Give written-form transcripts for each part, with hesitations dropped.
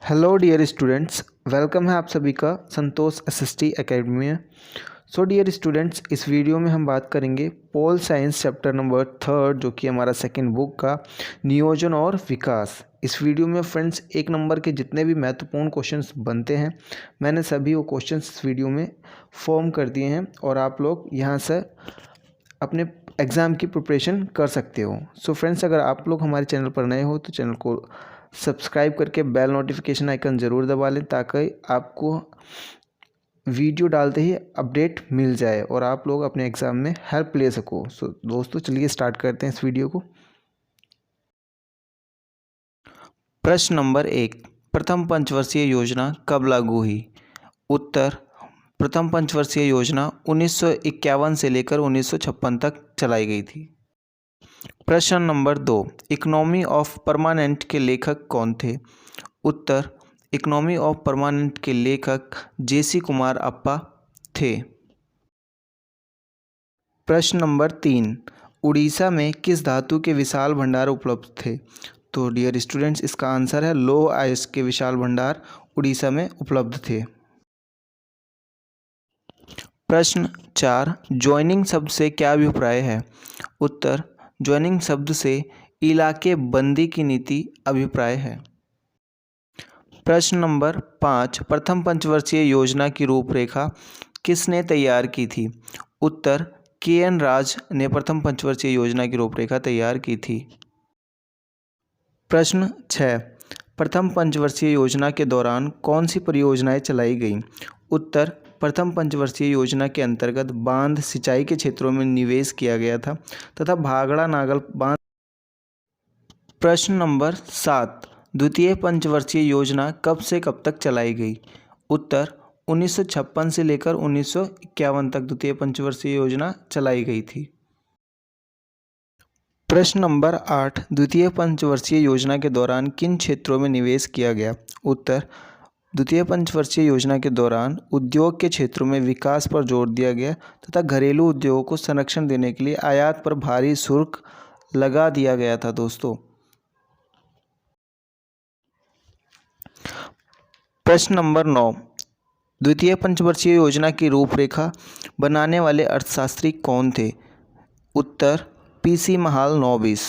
Hello dear students, welcome है आप सभी का संतोष एसएसटी एकेडमी में। सो डियर स्टूडेंट्स, इस वीडियो में हम बात करेंगे पोल साइंस चैप्टर नंबर 3 जो कि हमारा सेकंड बुक का नियोजन और विकास। इस वीडियो में फ्रेंड्स 1 नंबर के जितने भी महत्वपूर्ण क्वेश्चंस बनते हैं मैंने सभी वो क्वेश्चंस इस वीडियो में फॉर्म कर दिए हैं और आप लोग यहाँ से अपने एग्ज़ाम की प्रिपरेशन कर सकते हो। सो फ्रेंड्स, अगर आप लोग हमारे चैनल पर नए हो तो चैनल को सब्सक्राइब करके बेल नोटिफिकेशन आइकन ज़रूर दबा लें ताकि आपको वीडियो डालते ही अपडेट मिल जाए और आप लोग अपने एग्ज़ाम में हेल्प ले सको। सो दोस्तों, चलिए स्टार्ट करते हैं इस वीडियो को। प्रश्न नंबर 1, प्रथम पंचवर्षीय योजना कब लागू हुई? उत्तर, प्रथम पंचवर्षीय योजना 1951 से लेकर 1956 तक चलाई गई थी। प्रश्न नंबर 2, इकोनॉमी ऑफ परमानेंट के लेखक कौन थे? उत्तर, इकोनॉमी ऑफ परमानेंट के लेखक जेसी कुमार अप्पा थे। प्रश्न नंबर 3, उड़ीसा में किस धातु के विशाल भंडार उपलब्ध थे? तो डियर स्टूडेंट्स, इसका आंसर है लौह अयस्क के विशाल भंडार उड़ीसा में उपलब्ध थे। प्रश्न 4, ज्वाइनिंग शब्द से क्या अभिप्राय है? उत्तर, ज्वाइनिंग शब्द से इलाके बंदी की नीति अभिप्राय है। प्रश्न नंबर 5, प्रथम पंचवर्षीय योजना की रूपरेखा किसने तैयार की थी? उत्तर, के.एन. राज ने प्रथम पंचवर्षीय योजना की रूपरेखा तैयार की थी। प्रश्न 6, प्रथम पंचवर्षीय योजना के दौरान कौन सी परियोजनाएं चलाई गईं? उत्तर, प्रथम पंचवर्षीय योजना के अंतर्गत बांध सिंचाई के क्षेत्रों में निवेश किया गया था तथा भागड़ा नागल बांध। प्रश्न नंबर 7, द्वितीय पंचवर्षीय योजना कब से कब तक चलाई गई? उत्तर, 1956 से लेकर 1951 तक द्वितीय पंचवर्षीय योजना चलाई गई थी। प्रश्न नंबर 8, द्वितीय पंचवर्षीय योजना के दौरान किन क्षेत्रों में निवेश किया गया? उत्तर, द्वितीय पंचवर्षीय योजना के दौरान उद्योग के क्षेत्रों में विकास पर जोर दिया गया तथा घरेलू उद्योगों को संरक्षण देने के लिए आयात पर भारी शुल्क लगा दिया गया था। दोस्तों, प्रश्न नंबर 9, द्वितीय पंचवर्षीय योजना की रूपरेखा बनाने वाले अर्थशास्त्री कौन थे? उत्तर, पीसी महालनोबिस।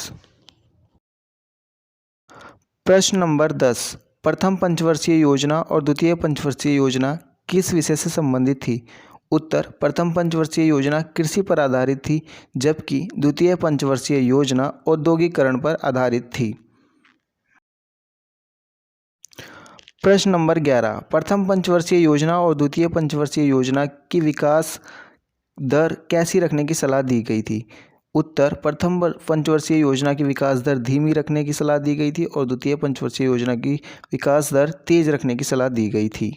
प्रश्न नंबर 10, प्रथम पंचवर्षीय योजना और द्वितीय पंचवर्षीय योजना किस विषय से संबंधित थी? उत्तर, प्रथम पंचवर्षीय योजना कृषि पर आधारित थी जबकि द्वितीय पंचवर्षीय योजना औद्योगिकरण पर आधारित थी। प्रश्न नंबर 11, प्रथम पंचवर्षीय योजना और द्वितीय पंचवर्षीय योजना की विकास दर कैसी रखने की सलाह दी गई थी? उत्तर, प्रथम पंचवर्षीय योजना की विकास दर धीमी रखने की सलाह दी गई थी और द्वितीय पंचवर्षीय योजना की विकास दर तेज रखने की सलाह दी गई थी।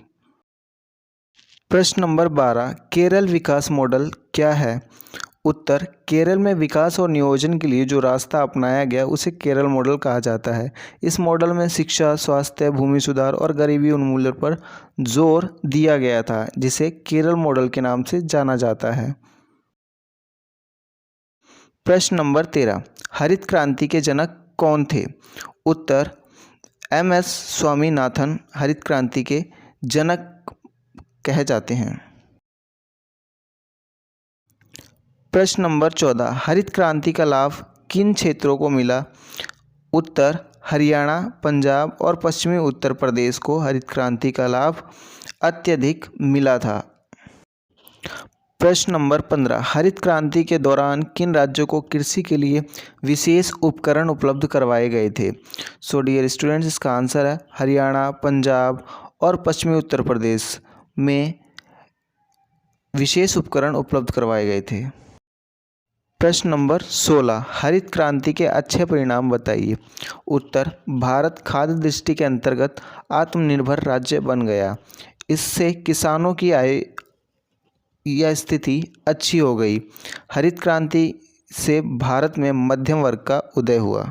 प्रश्न नंबर 12, केरल विकास मॉडल क्या है? उत्तर, केरल में विकास और नियोजन के लिए जो रास्ता अपनाया गया उसे केरल मॉडल कहा जाता है। इस मॉडल में शिक्षा, स्वास्थ्य, भूमि सुधार और गरीबी उन्मूलन पर जोर दिया गया था जिसे केरल मॉडल के नाम से जाना जाता है। प्रश्न नंबर 13, हरित क्रांति के जनक कौन थे? उत्तर, एम.एस. स्वामीनाथन हरित क्रांति के जनक कहे जाते हैं। प्रश्न नंबर 14, हरित क्रांति का लाभ किन क्षेत्रों को मिला? उत्तर, हरियाणा, पंजाब और पश्चिमी उत्तर प्रदेश को हरित क्रांति का लाभ अत्यधिक मिला था। प्रश्न नंबर 15, हरित क्रांति के दौरान किन राज्यों को कृषि के लिए विशेष उपकरण उपलब्ध करवाए गए थे? सो डियर स्टूडेंट्स, इसका आंसर है हरियाणा, पंजाब और पश्चिमी उत्तर प्रदेश में विशेष उपकरण उपलब्ध करवाए गए थे। प्रश्न नंबर 16, हरित क्रांति के अच्छे परिणाम बताइए। उत्तर, भारत खाद्य दृष्टि के अंतर्गत आत्मनिर्भर राज्य बन गया। इससे किसानों की आय या स्थिति अच्छी हो गई। हरित क्रांति से भारत में मध्यम वर्ग का उदय हुआ।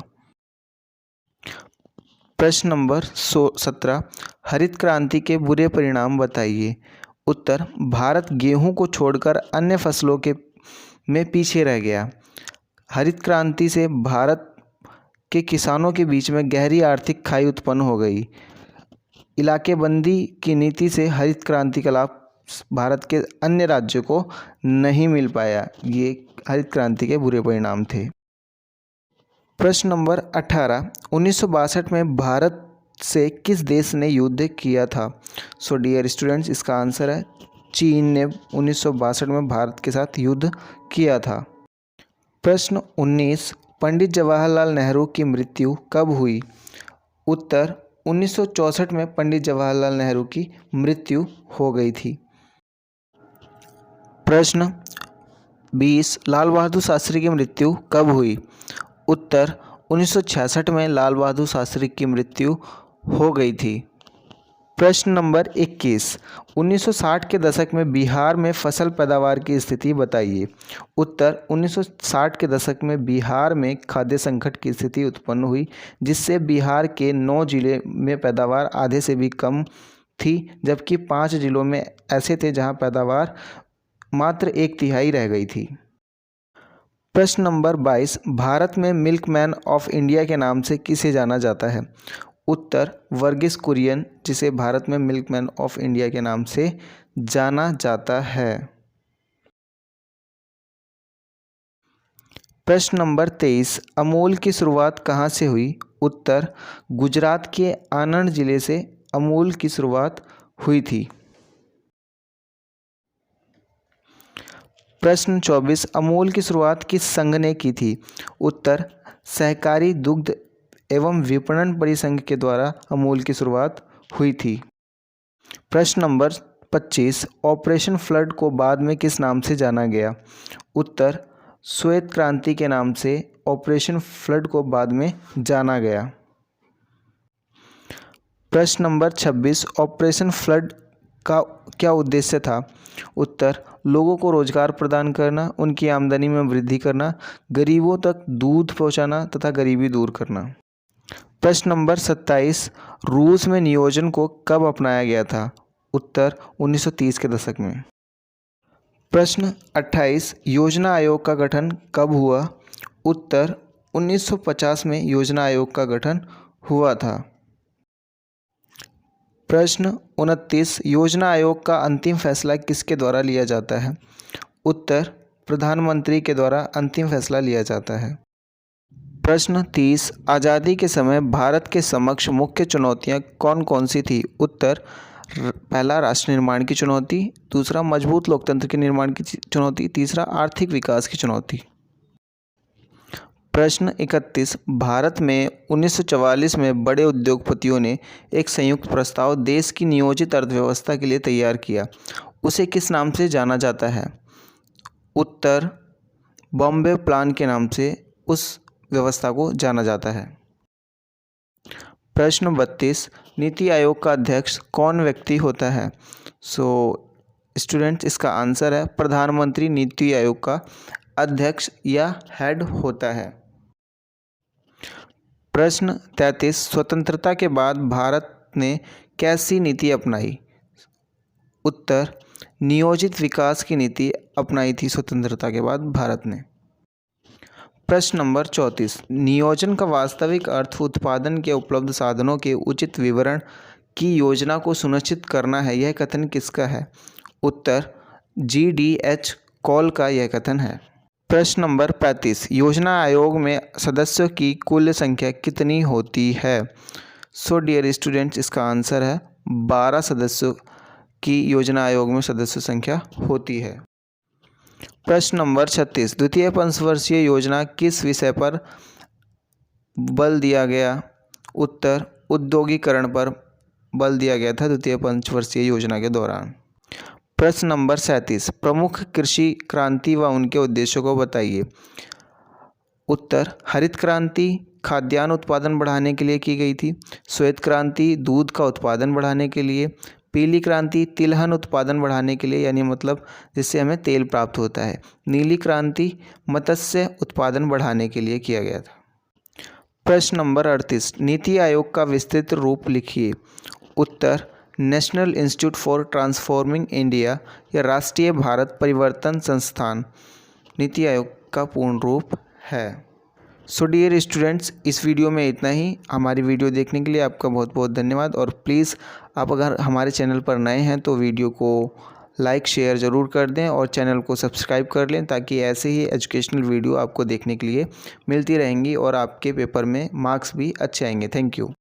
प्रश्न नंबर 17, हरित क्रांति के बुरे परिणाम बताइए। उत्तर, भारत गेहूं को छोड़कर अन्य फसलों के में पीछे रह गया। हरित क्रांति से भारत के किसानों के बीच में गहरी आर्थिक खाई उत्पन्न हो गई। इलाकेबंदी की नीति से हरित क्रांति का लाभ भारत के अन्य राज्यों को नहीं मिल पाया। ये हरित क्रांति के बुरे परिणाम थे। प्रश्न नंबर 18, 1962 में भारत से किस देश ने युद्ध किया था? सो डियर स्टूडेंट्स, इसका आंसर है चीन ने 1962 में भारत के साथ युद्ध किया था। प्रश्न 19, पंडित जवाहरलाल नेहरू की मृत्यु कब हुई? उत्तर, 1964 में पंडित जवाहरलाल नेहरू की मृत्यु हो गई थी। प्रश्न 20, लाल बहादुर शास्त्री की मृत्यु कब हुई? उत्तर, 1966 में लाल बहादुर शास्त्री की मृत्यु हो गई थी। प्रश्न नंबर 21, 1960 के दशक में बिहार में फसल पैदावार की स्थिति बताइए। उत्तर, 1960 के दशक में बिहार में खाद्य संकट की स्थिति उत्पन्न हुई, जिससे बिहार के 9 जिले में पैदावार आधे से भी कम थी, जबकि 5 जिलों में ऐसे थे जहां पैदावार मात्र 1/3 रह गई थी। प्रश्न नंबर 22, भारत में मिल्कमैन ऑफ इंडिया के नाम से किसे जाना जाता है? उत्तर, वर्गीस कुरियन, जिसे भारत में मिल्कमैन ऑफ इंडिया के नाम से जाना जाता है। प्रश्न नंबर 23, अमूल की शुरुआत कहाँ से हुई? उत्तर, गुजरात के आणंद जिले से अमूल की शुरुआत हुई थी। प्रश्न 24, अमूल की शुरुआत किस संघ ने की थी? उत्तर, सहकारी दुग्ध एवं विपणन परिसंघ के द्वारा अमूल की शुरुआत हुई थी। प्रश्न नंबर 25, ऑपरेशन फ्लड को बाद में किस नाम से जाना गया? उत्तर, श्वेत क्रांति के नाम से ऑपरेशन फ्लड को बाद में जाना गया। प्रश्न नंबर 26, ऑपरेशन फ्लड का क्या उद्देश्य था? उत्तर, लोगों को रोजगार प्रदान करना, उनकी आमदनी में वृद्धि करना, गरीबों तक दूध पहुंचाना तथा गरीबी दूर करना। प्रश्न नंबर 27, रूस में नियोजन को कब अपनाया गया था? उत्तर, 1930 के दशक में। प्रश्न 28, योजना आयोग का गठन कब हुआ? उत्तर, 1950 में योजना आयोग का गठन हुआ था। प्रश्न 29, योजना आयोग का अंतिम फैसला किसके द्वारा लिया जाता है? उत्तर, प्रधानमंत्री के द्वारा अंतिम फैसला लिया जाता है। प्रश्न 30, आज़ादी के समय भारत के समक्ष मुख्य चुनौतियां कौन कौन सी थी? उत्तर, पहला राष्ट्र निर्माण की चुनौती, दूसरा मजबूत लोकतंत्र के निर्माण की चुनौती, तीसरा आर्थिक विकास की चुनौती। प्रश्न 31, भारत में 1944 में बड़े उद्योगपतियों ने एक संयुक्त प्रस्ताव देश की नियोजित अर्थव्यवस्था के लिए तैयार किया, उसे किस नाम से जाना जाता है? उत्तर, बॉम्बे प्लान के नाम से उस व्यवस्था को जाना जाता है। प्रश्न 32, नीति आयोग का अध्यक्ष कौन व्यक्ति होता है? स्टूडेंट्स, इसका आंसर है प्रधानमंत्री नीति आयोग का अध्यक्ष या हेड होता है। प्रश्न 33, स्वतंत्रता के बाद भारत ने कैसी नीति अपनाई? उत्तर, नियोजित विकास की नीति अपनाई थी स्वतंत्रता के बाद भारत ने। प्रश्न नंबर 34, नियोजन का वास्तविक अर्थ उत्पादन के उपलब्ध साधनों के उचित विवरण की योजना को सुनिश्चित करना है, यह कथन किसका है? उत्तर, GDH कॉल का यह कथन है। प्रश्न नंबर 35, योजना आयोग में सदस्यों की कुल संख्या कितनी होती है? डियर स्टूडेंट्स, इसका आंसर है 12 सदस्यों की योजना आयोग में सदस्य संख्या होती है। प्रश्न नंबर 36, द्वितीय पंचवर्षीय योजना किस विषय पर बल दिया गया? उत्तर, औद्योगिकरण पर बल दिया गया था द्वितीय पंचवर्षीय योजना के दौरान। प्रश्न नंबर 37, प्रमुख कृषि क्रांति व उनके उद्देश्यों को बताइए। उत्तर, हरित क्रांति खाद्यान्न उत्पादन बढ़ाने के लिए की गई थी, श्वेत क्रांति दूध का उत्पादन बढ़ाने के लिए, पीली क्रांति तिलहन उत्पादन बढ़ाने के लिए, यानी मतलब जिससे हमें तेल प्राप्त होता है, नीली क्रांति मत्स्य उत्पादन बढ़ाने के लिए किया गया था। प्रश्न नंबर 38, नीति आयोग का विस्तृत रूप लिखिए। उत्तर, national institute for transforming India या राष्ट्रीय भारत परिवर्तन संस्थान नीति आयोग का पूर्ण रूप है। सो डियर स्टूडेंट्स, इस वीडियो में इतना ही। हमारी वीडियो देखने के लिए आपका बहुत बहुत धन्यवाद। और प्लीज़ आप अगर हमारे चैनल पर नए हैं तो वीडियो को लाइक शेयर ज़रूर कर दें और चैनल को सब्सक्राइब कर लें, ताकि ऐसे ही एजुकेशनल वीडियो आपको देखने के लिए मिलती रहेंगी और आपके पेपर में मार्क्स भी अच्छे आएंगे। Thank you.